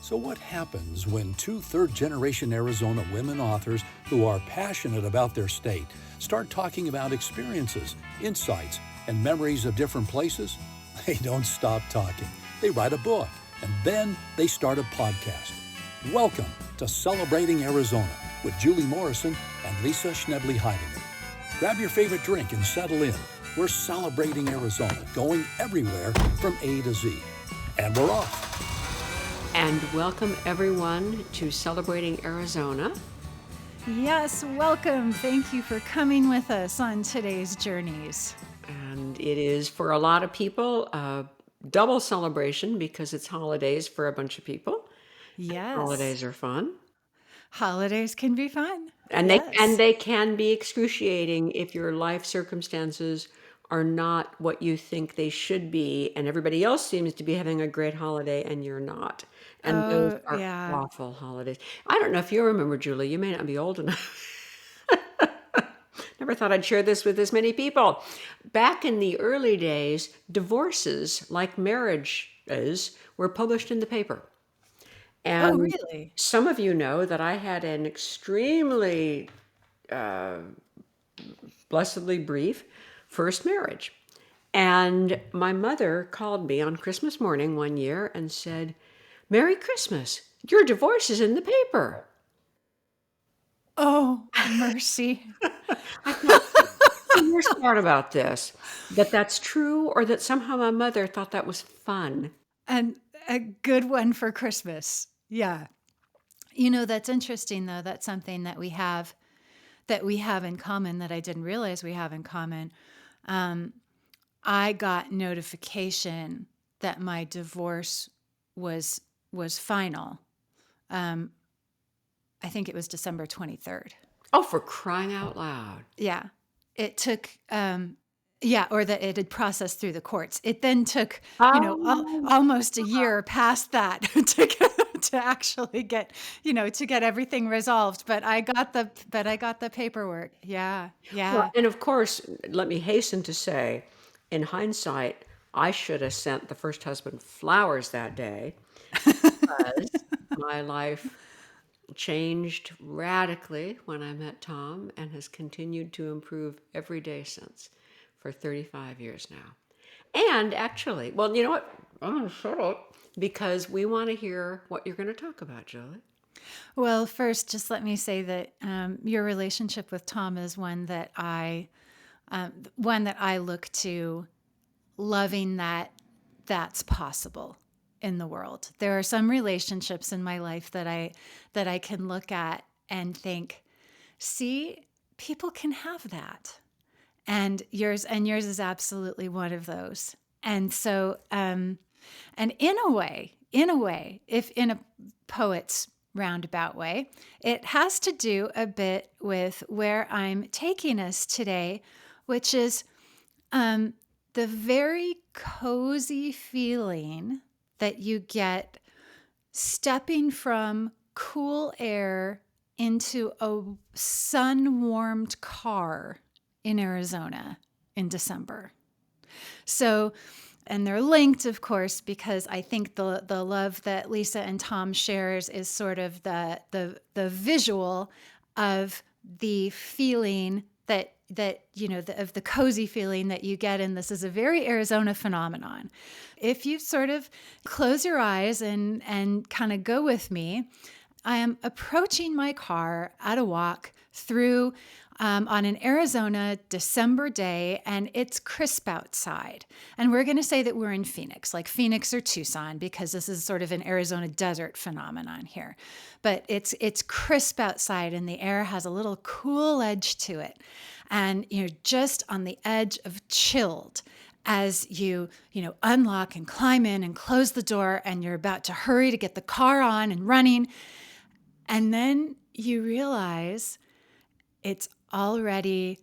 So what happens when two third-generation Arizona women authors who are passionate about their state start talking about experiences, insights, and memories of different places? They don't stop talking. They write a book, and then they start a podcast. Welcome to Celebrating Arizona with Julie Morrison and Lisa Schnebly Heidinger. Grab your favorite drink and settle in. We're celebrating Arizona, going everywhere from A to Z. And we're off. And welcome everyone to Celebrating Arizona. Yes, welcome. Thank you for coming with us on today's journeys. And it is, for a lot of people, a double celebration because it's holidays for a bunch of people. Yes. Holidays are fun. Holidays can be fun. And Yes. they can be excruciating if your life circumstances are not what you think they should be, and everybody else seems to be having a great holiday and you're not. And those are yeah. awful holidays. I don't know if you remember, Julie, you may not be old enough. Never thought I'd share this with this many people. Back in the early days, divorces, like marriages, were published in the paper. And Oh, really? some of you know that I had an extremely blessedly brief first marriage. And my mother called me on Christmas morning one year and said, "Merry Christmas, your divorce is in the paper." Oh, mercy. I thought, the worst part about this, that that's true, or that somehow my mother thought that was fun. And a good one for Christmas. Yeah. You know, that's interesting, though. That's something that we have in common that I didn't realize we have in common. I got notification that my divorce was final. I think it was December 23rd. Oh, for crying out loud. Yeah. It took, or that it had processed through the courts. It then took, almost a year past that to actually get, to get everything resolved. But I got the paperwork. Yeah. Yeah. Well, and of course, let me hasten to say, in hindsight, I should have sent the first husband flowers that day because my life changed radically when I met Tom and has continued to improve every day since, for 35 years now. And actually, well, you know what? I'm going to shut up because we want to hear what you're going to talk about, Julie. Well, first, just let me say that your relationship with Tom is one that I look to, loving that's possible in the world. There are some relationships in my life that I can look at and think, see, people can have that. And yours is absolutely one of those. And so, and in a way, if in a poet's roundabout way, it has to do a bit with where I'm taking us today, which is the very cozy feeling that you get stepping from cool air into a sun-warmed car in Arizona in December. So, and they're linked, of course, because I think the love that Lisa and Tom shares is sort of the visual of the feeling that of the cozy feeling that you get. And this is a very Arizona phenomenon. If you sort of close your eyes and kind of go with me, I am approaching my car at a walk through on an Arizona December day, and it's crisp outside. And we're going to say that we're in Phoenix, like Phoenix or Tucson, because this is sort of an Arizona desert phenomenon here. But it's crisp outside, and the air has a little cool edge to it. And you're just on the edge of chilled as you unlock and climb in and close the door, and you're about to hurry to get the car on and running. And then you realize it's already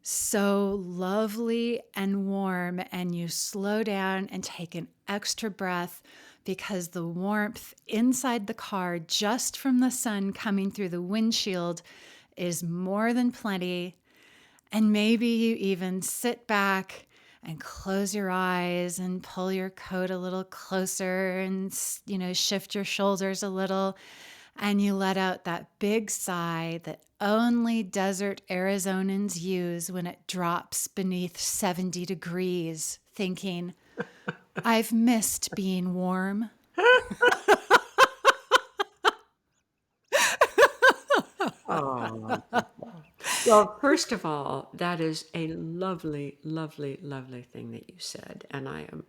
so lovely and warm, and you slow down and take an extra breath because the warmth inside the car just from the sun coming through the windshield is more than plenty. And maybe you even sit back and close your eyes and pull your coat a little closer and, shift your shoulders a little. And you let out that big sigh that only desert Arizonans use when it drops beneath 70 degrees, thinking, I've missed being warm. Oh. Well, first of all, that is a lovely, lovely, lovely thing that you said. And I am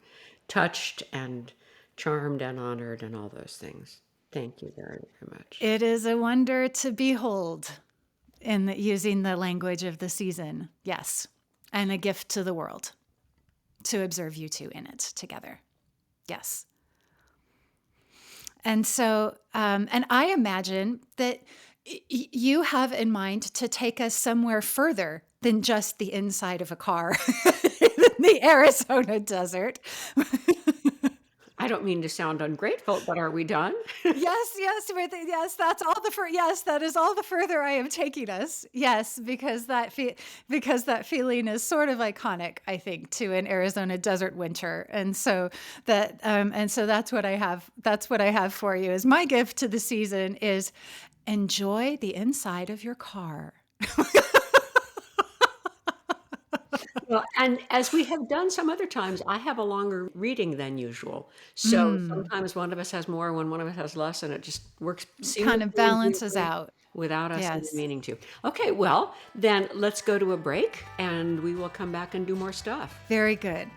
touched and charmed and honored and all those things. Thank you very, very much. It is a wonder to behold using the language of the season. Yes. And a gift to the world to observe you two in it together. Yes. And so, and I imagine that you have in mind to take us somewhere further than just the inside of a car in the Arizona desert. I don't mean to sound ungrateful, but are we done? Yes, that's all yes, that is all the further I am taking us. Yes, because that feeling is sort of iconic, I think, to an Arizona desert winter. And so that's what I have. That's what I have for you. Is my gift to the season is enjoy the inside of your car. Well, and as we have done some other times, I have a longer reading than usual. So sometimes one of us has more, when one of us has less, and it just works Kind of seamlessly balances out. without us even Yes. meaning to. Okay, well, then let's go to a break and we will come back and do more stuff. Very good.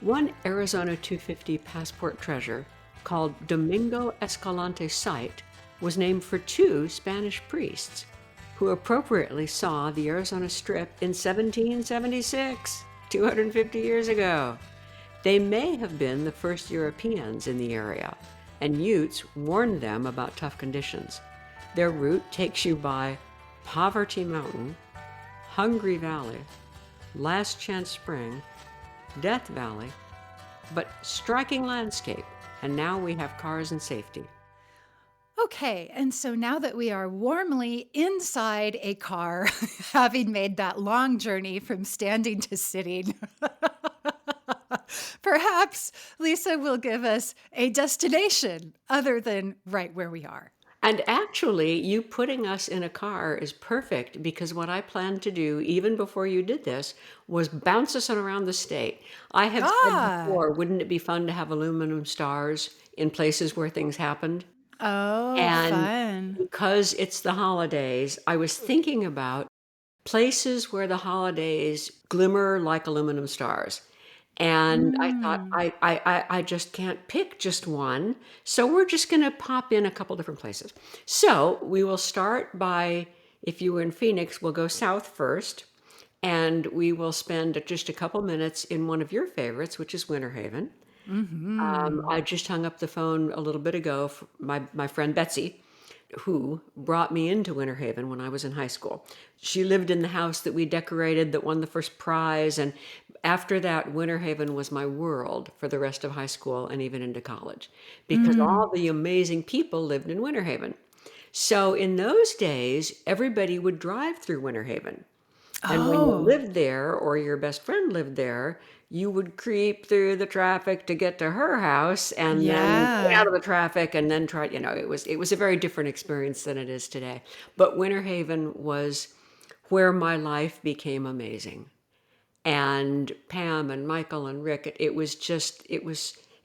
One Arizona 250 passport treasure called Domingo Escalante site was named for two Spanish priests who appropriately saw the Arizona Strip in 1776, 250 years ago. They may have been the first Europeans in the area, and Utes warned them about tough conditions. Their route takes you by Poverty Mountain, Hungry Valley, Last Chance Spring, Death Valley, but striking landscape, and now we have cars and safety. Okay, and so now that we are warmly inside a car, having made that long journey from standing to sitting, perhaps Lisa will give us a destination other than right where we are. And actually, you putting us in a car is perfect, because what I planned to do, even before you did this, was bounce us around the state. I have said before, wouldn't it be fun to have aluminum stars in places where things happened? Oh, And fun. because it's the holidays, I was thinking about places where the holidays glimmer like aluminum stars. And I thought, I just can't pick just one. So we're just going to pop in a couple different places. So we will start by, if you were in Phoenix, we'll go south first. And we will spend just a couple minutes in one of your favorites, which is Winterhaven. I just hung up the phone a little bit ago for my friend Betsy, who brought me into Winterhaven when I was in high school. She lived in the house that we decorated that won the first prize. And after that, Winterhaven was my world for the rest of high school and even into college, because all the amazing people lived in Winterhaven. So in those days, everybody would drive through Winterhaven. And when you lived there, or your best friend lived there, you would creep through the traffic to get to her house and then get out of the traffic and then try, it was a very different experience than it is today. But Winterhaven was where my life became amazing. And Pam and Michael and Rick, it was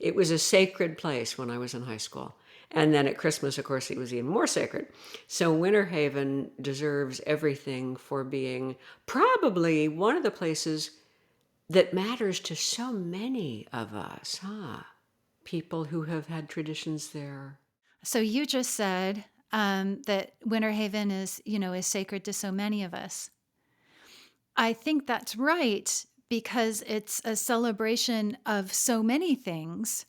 a sacred place when I was in high school. And then at Christmas, of course, it was even more sacred. So Winterhaven deserves everything for being probably one of the places that matters to so many of us, huh? People who have had traditions there. So you just said that Winterhaven is sacred to so many of us. I think that's right, because it's a celebration of so many things,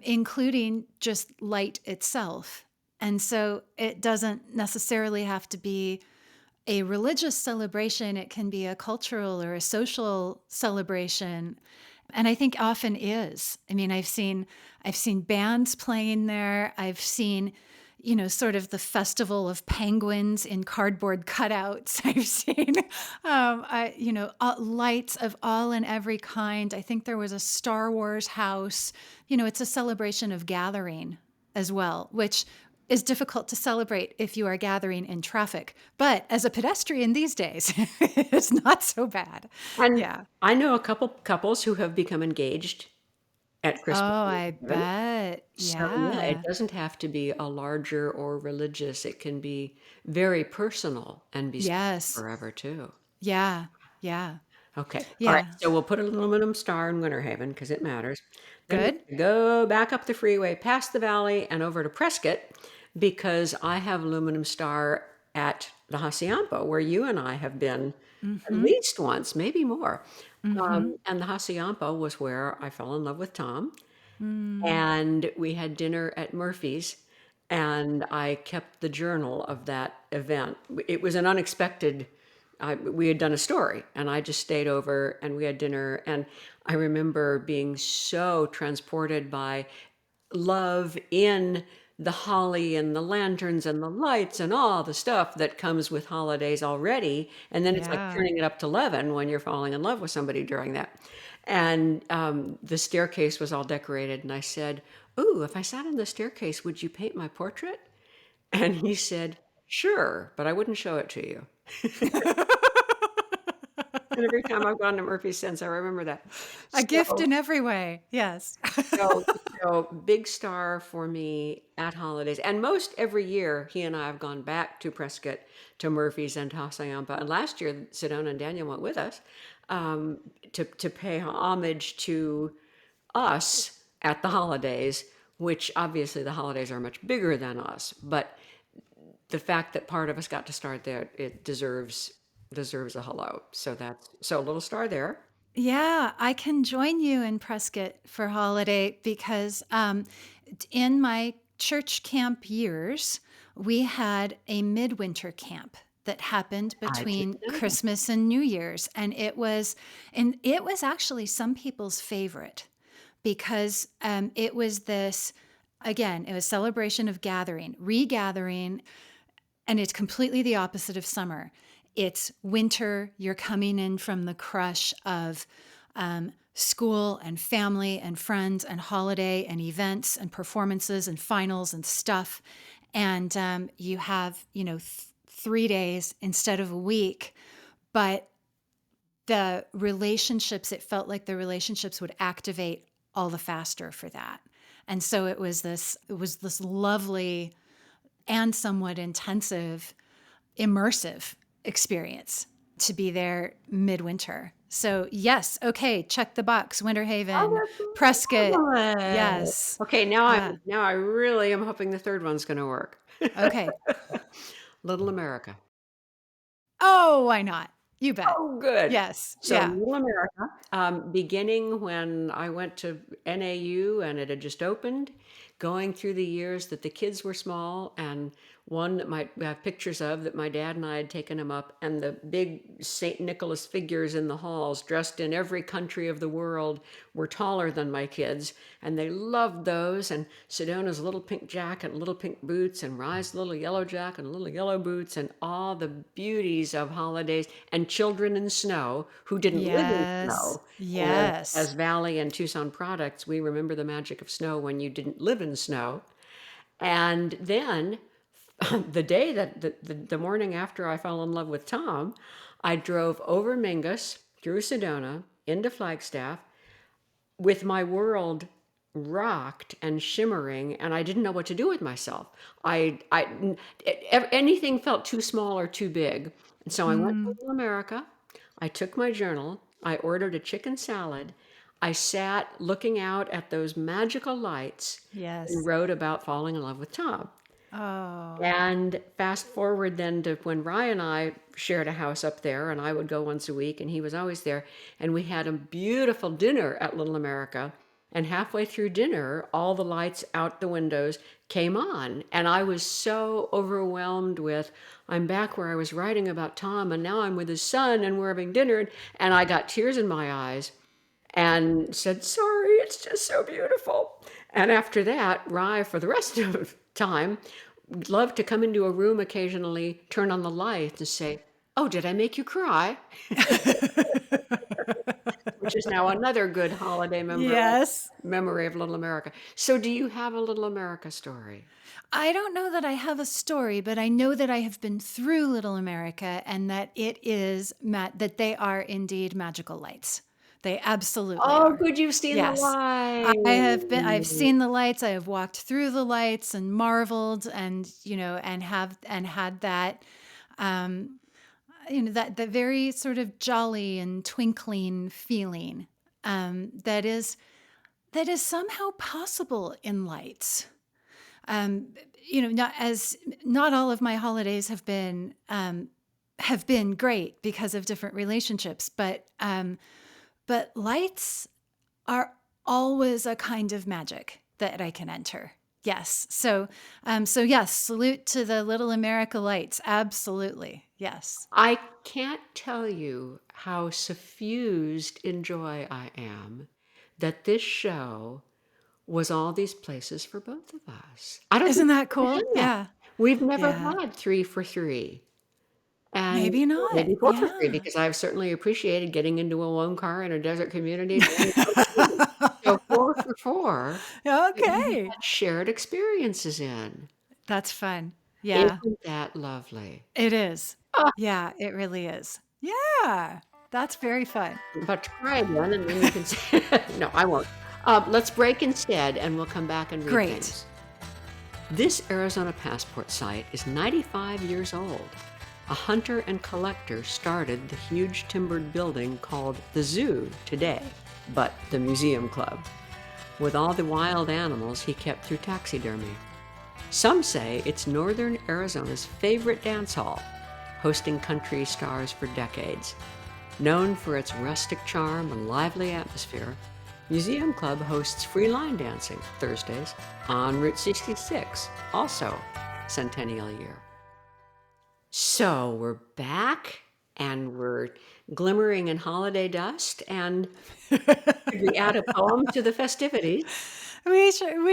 including just light itself. And so it doesn't necessarily have to be a religious celebration. It can be a cultural or a social celebration. And I think often is. I mean, I've seen bands playing there. I've seen, sort of the festival of penguins in cardboard cutouts. I've seen, lights of all and every kind. I think there was a Star Wars house. It's a celebration of gathering as well, which is difficult to celebrate if you are gathering in traffic. But as a pedestrian these days, it's not so bad. And Yeah. I know a couple couples who have become engaged at Oh, Christmas and I Thanksgiving. bet. So yeah, it Yeah. doesn't have to be a larger or religious. It can be very personal and be special Yes. forever too. Yeah. Yeah. Okay. All right. Yeah. So we'll put an aluminum star in Winterhaven because it matters. Then we're Good. gonna go back up the freeway, past the valley, and over to Prescott because I have aluminum star at the Hacienda where you and I have been at Mm-hmm. least once, maybe more. Mm-hmm. And the Hacienda was where I fell in love with Tom. Mm. And we had dinner at Murphy's, and I kept the journal of that event. It was an unexpected. We had done a story, and I just stayed over, and we had dinner. And I remember being so transported by love in the holly and the lanterns and the lights and all the stuff that comes with holidays already. And then it's like Yeah. turning it up to 11 when you're falling in love with somebody during that. And the staircase was all decorated. And I said, "Ooh, if I sat on the staircase, would you paint my portrait?" And he said, "Sure, but I wouldn't show it to you." And every time I've gone to Murphy's since, I remember that. A gift So in every way. Yes. So, so big star for me at holidays. And most every year, he and I have gone back to Prescott, to Murphy's and Hacienda. And last year, Sedona and Daniel went with us to pay homage to us at the holidays, which obviously the holidays are much bigger than us. But the fact that part of us got to start there, it deserves a hello. So a little star there. Yeah, I can join you in Prescott for holiday because in my church camp years, we had a midwinter camp that happened I didn't between know that. Christmas and New Year's, and it was actually some people's favorite because it was this, again, it was celebration of gathering, regathering, and it's completely the opposite of summer. It's winter. You're coming in from the crush of school and family and friends and holiday and events and performances and finals and stuff. And you have, 3 days instead of a week. But the relationships, it felt like the relationships would activate all the faster for that. And so it was this lovely and somewhat intensive, immersive experience to be there midwinter. So yes, okay, check the box. Winterhaven, Oh, that's Prescott. marvelous. Yes. Okay, Yeah. now I really am hoping the third one's going to work. Okay. Little America. Oh, why not? You bet. Oh, good. Yes. So Yeah. Little America, beginning when I went to NAU and it had just opened, going through the years that the kids were small, and one that I have pictures of that my dad and I had taken them up, and the big St. Nicholas figures in the halls, dressed in every country of the world, were taller than my kids, and they loved those. And Sedona's little pink jacket, little pink boots, and Rye's little yellow jacket and little yellow boots, and all the beauties of holidays, and children in snow who didn't live in Yes. snow. And as Yes. Valley and Tucson products, we remember the magic of snow when you didn't live in snow. And then the day that the morning after I fell in love with Tom, I drove over Mingus through Sedona into Flagstaff with my world rocked and shimmering, and I didn't know what to do with myself. Anything felt too small or too big. And so I went to Mm, Little America. I took my journal. I ordered a chicken salad. I sat looking out at those magical lights and yes. wrote about falling in love with Tom. Oh, And fast forward then to when Ryan and I shared a house up there, and I would go once a week, and he was always there. And we had a beautiful dinner at Little America. And halfway through dinner, all the lights out the windows came on. And I was so overwhelmed with, I'm back where I was writing about Tom, and now I'm with his son, and we're having dinner. And I got tears in my eyes and said, "Sorry, it's just so beautiful." And after that, Rye, for the rest of the time, love to come into a room occasionally, turn on the lights and say, "Oh, did I make you cry?" Which is now another good holiday Yes. memory of Little America. So do you have a Little America story? I don't know that I have a story, but I know that I have been through Little America and that it is that they are indeed magical lights. They absolutely Oh, are. good, you've seen the Yes. I've light. seen the lights. I have walked through the lights and marveled and, and had that, um, that the very sort of jolly and twinkling feeling, that is somehow possible in lights. Um, not all of my holidays have been great because of different relationships, but lights are always a kind of magic that I can enter. Yes. So yes, salute to the Little America lights. Absolutely. Yes. I can't tell you how suffused in joy I am that this show was all these places for both of us. I don't Isn't think that we've ever cool? done that. Yeah. We've never Yeah. had 3 for 3. And Maybe or not. maybe 4 for 3 Yeah. because I've certainly appreciated getting into a lone car in a desert community during Thanksgiving. So 4 for 4 that we Okay. had shared experiences in. That's fun. Yeah, Isn't that lovely? it is. Ah, Yeah, it really is. Yeah. That's very fun. I'm about to cry again, and then you can say, no, I won't. Let's break instead, and we'll come back and read Great. things. This Arizona passport site is 95 years old. A hunter and collector started the huge timbered building called the Zoo today, but the Museum Club, with all the wild animals he kept through taxidermy. Some say it's northern Arizona's favorite dance hall, hosting country stars for decades. Known for its rustic charm and lively atmosphere, Museum Club hosts free line dancing Thursdays on Route 66, also centennial year. So we're back and we're glimmering in holiday dust, and we add a poem to the festivities. We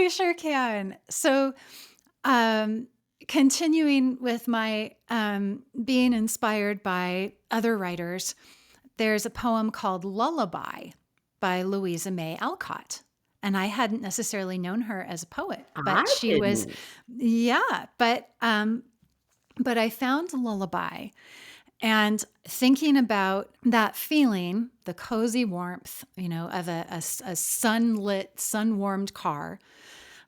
sure can. So, um, continuing with my being inspired by other writers, there's a poem called Lullaby by Louisa May Alcott. And I hadn't necessarily known her as a poet, I but she was, didn't. yeah, but I found Lullaby and thinking about that feeling, the cozy warmth, of a sunlit, sun-warmed car,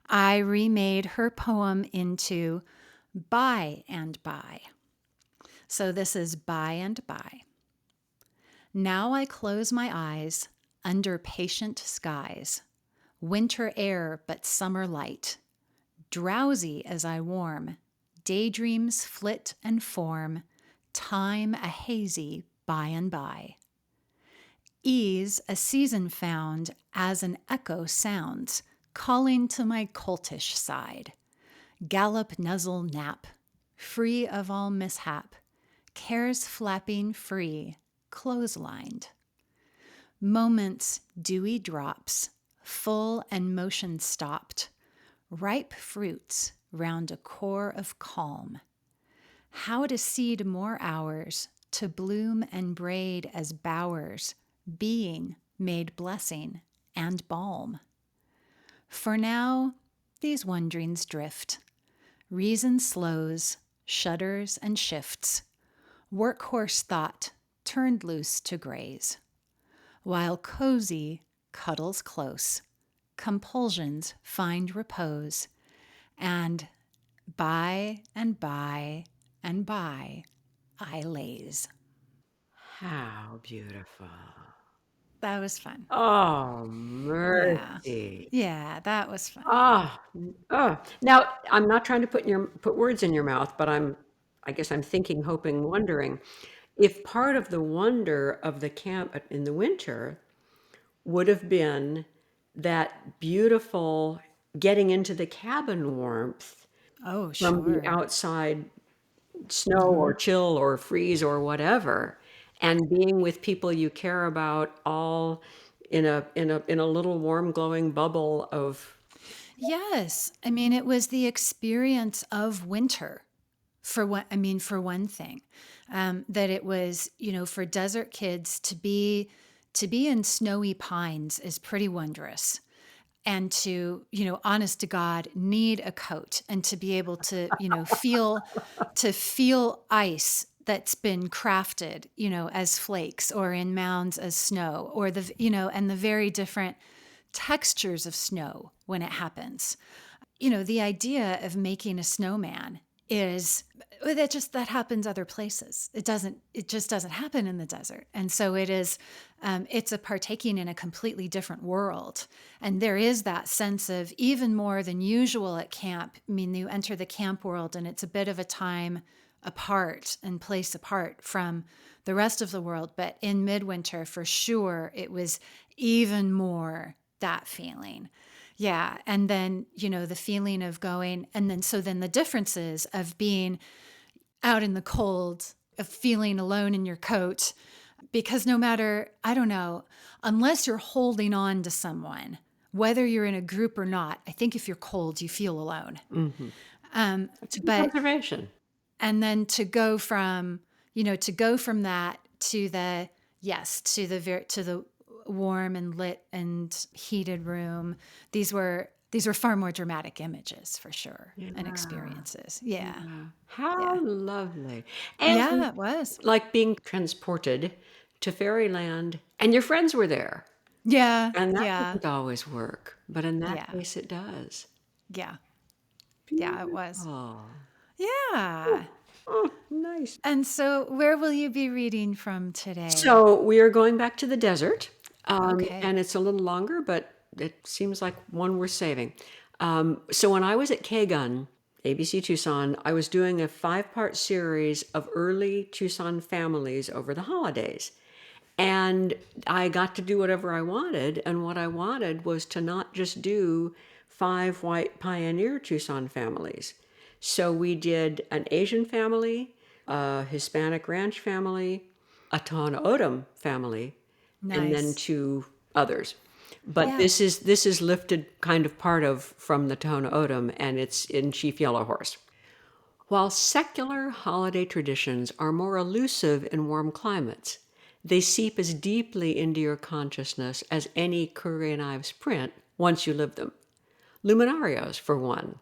I remade her poem into By and By. So this is By and By. Now I close my eyes under patient skies, winter air but summer light, drowsy as I warm, daydreams flit and form, time a hazy by and by. Ease a season found as an echo sounds, calling to my coltish side. Gallop nuzzle nap, free of all mishap, cares flapping free, clotheslined. Moments dewy drops, full and motion stopped, ripe fruits round a core of calm. How to seed more hours, to bloom and braid as bowers, being made blessing and balm. For now, these wonderings drift. Reason slows, shudders and shifts. Workhorse thought turned loose to graze. While cozy cuddles close, compulsions find repose, and by and by and by I lays. How beautiful. That was fun. Oh, Yeah. mercy. Yeah, that was fun. Ah, oh. Now, I'm not trying to put words in your mouth, but I guess I'm thinking, hoping, wondering if part of the wonder of the camp in the winter would have been that beautiful getting into the cabin warmth Oh, from the sure. outside snow Mm-hmm. or chill or freeze or whatever, and being with people you care about all in a little warm glowing bubble of Yes. I mean, it was the experience of winter for one thing, that it was, for desert kids to be in snowy pines is pretty wondrous. And to, honest to God, need a coat and to be able to, feel ice that's been crafted, as flakes or in mounds as snow, or and the very different textures of snow when it happens. The idea of making a snowman is that happens other places. It just doesn't happen in the desert. And so it's a partaking in a completely different world. And there is that sense of, even more than usual at camp. I mean, you enter the camp world and it's a bit of a time apart and place apart from the rest of the world. But in midwinter, for sure, it was even more that feeling. Yeah. And then, the feeling of going, and then the differences of being out in the cold, of feeling alone in your coat, because no matter, I don't know, unless you're holding on to someone, whether you're in a group or not, I think if you're cold, you feel alone. That's a good But, observation. and then to go from that to the, yes, to the warm and lit and heated room. These were far more dramatic images for sure, and Yeah. experiences. Yeah. How Yeah. lovely. Yeah, And it was. like being transported to fairyland, and your friends were there. Yeah. And that Yeah. doesn't always work, but in that Yeah. case, it does. Yeah. Yeah, it was. Beautiful. Yeah. Oh, nice. And so where will you be reading from today? So we are going back to the desert, Okay. and it's a little longer, but it seems like one worth saving. So when I was at K-Gun, ABC Tucson, I was doing a 5-part series of early Tucson families over the holidays. And I got to do whatever I wanted. And what I wanted was to not just do 5 white pioneer Tucson families. So we did an Asian family, a Hispanic ranch family, a Tohono O'odham family, and then Nice. 2 others. But Yeah. this is lifted kind of part of from the Tohono O'odham, and it's in Chief Yellow Horse. While secular holiday traditions are more elusive in warm climates, they seep as deeply into your consciousness as any Curry and Ives print once you live them. Luminarios, for one,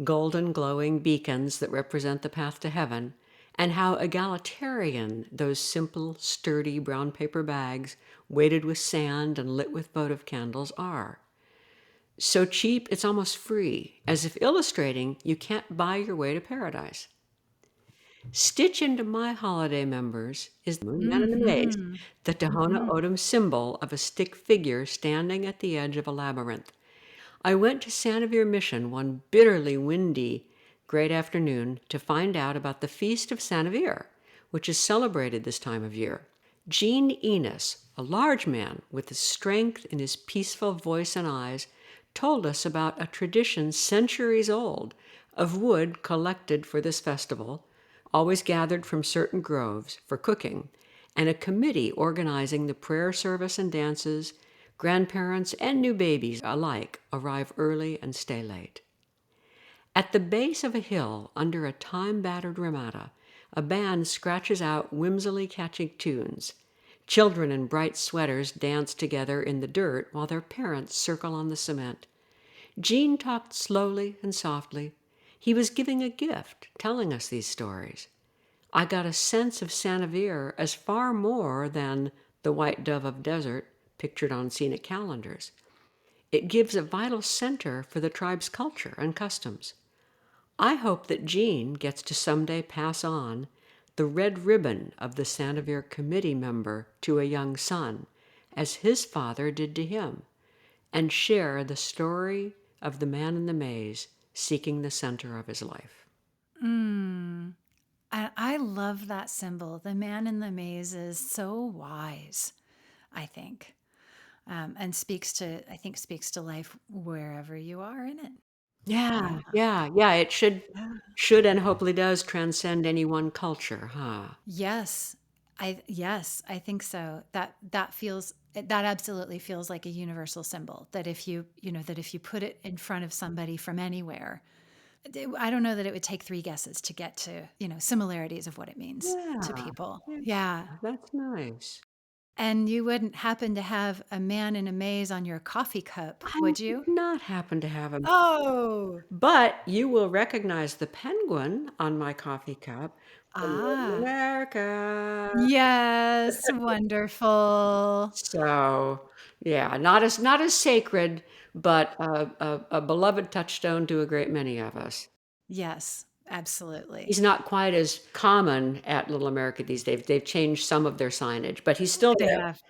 golden glowing beacons that represent the path to heaven, and how egalitarian those simple, sturdy brown paper bags weighted with sand and lit with votive candles are. So cheap it's almost free, as if illustrating you can't buy your way to paradise. Stitched into my holiday members is the Moon Man in the Maze, Mm-hmm. the Tohono Mm-hmm. O'odham symbol of a stick figure standing at the edge of a labyrinth. I went to Sanavir Mission one bitterly windy, great afternoon to find out about the Feast of Sanavir, which is celebrated this time of year. Gene Enos, a large man with the strength in his peaceful voice and eyes, told us about a tradition centuries old of wood collected for this festival, always gathered from certain groves for cooking, and a committee organizing the prayer service and dances. Grandparents and new babies alike arrive early and stay late. At the base of a hill under a time-battered ramada, a band scratches out whimsily catchy tunes. Children in bright sweaters dance together in the dirt while their parents circle on the cement. Jean talked slowly and softly. He was giving a gift, telling us these stories. I got a sense of Sanavir as far more than the white dove of desert pictured on scenic calendars. It gives a vital center for the tribe's culture and customs. I hope that Jean gets to someday pass on the red ribbon of the Sanavir committee member to a young son, as his father did to him, and share the story of the man in the maze seeking the center of his life. Mm. I love that symbol. The man in the maze is so wise, I think, and speaks to life wherever you are in it. Yeah, Yeah. yeah. It should Yeah. should and hopefully does transcend any one culture, huh? Yes, Yes, I think so. That absolutely feels like a universal symbol, that if you put it in front of somebody from anywhere, I don't know that it would take three guesses to get to, similarities of what it means to Yeah, people. yeah, Yeah. that's nice. And you wouldn't happen to have a man in a maze on your coffee cup, I would did you? not happen to have a, Oh, but you will recognize the penguin on my coffee cup from Little ah, America. yes, wonderful. So, yeah, not as sacred, but a beloved touchstone to a great many of us. Yes, absolutely. He's not quite as common at Little America these days. They've changed some of their signage, but he's still They there. have.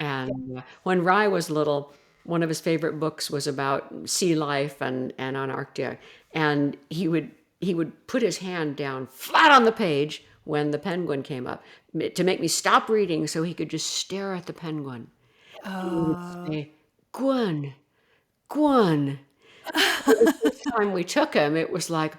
And when Rye was little, one of his favorite books was about sea life and Antarctica. And he would put his hand down flat on the page when the penguin came up to make me stop reading so he could just stare at the penguin. And he would Oh, say, Gwen, Gwen. The first time we took him, it was like,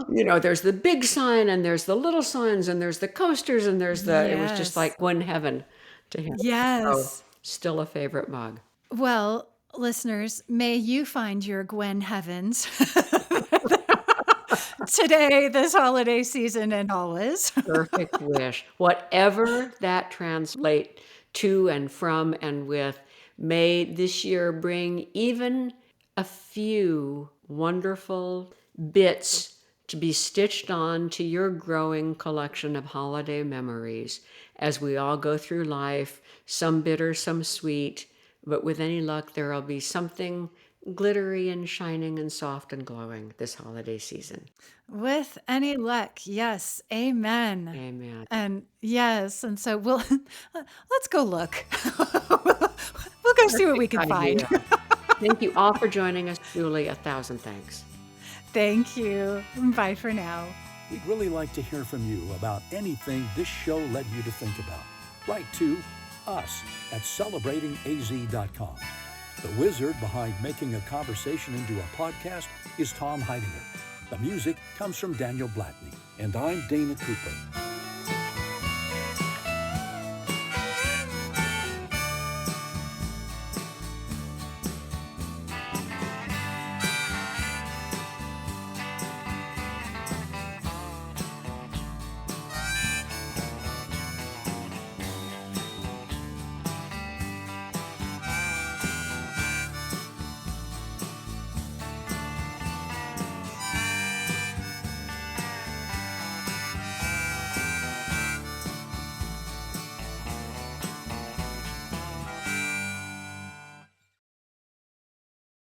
there's the big sign and there's the little signs and there's the coasters and it was just yes. like Gwen heaven to him. So Yes. still a favorite mug. Well, listeners, may you find your Gwen Heavens today, this holiday season, and always. Perfect wish. Whatever that translate to and from and with, may this year bring even a few wonderful bits to be stitched on to your growing collection of holiday memories as we all go through life, some bitter, some sweet, but with any luck, there will be something glittery and shining and soft and glowing this holiday season. With any luck, yes. Amen. Amen. And yes, and so let's go look. We'll go see what we Perfect can find. idea. Thank you all for joining us. Julie, 1,000 thanks. Thank you. Bye for now. We'd really like to hear from you about anything this show led you to think about. Write to us at celebratingaz.com. The wizard behind making a conversation into a podcast is Tom Heidinger. The music comes from Daniel Blatney. And I'm Dana Cooper.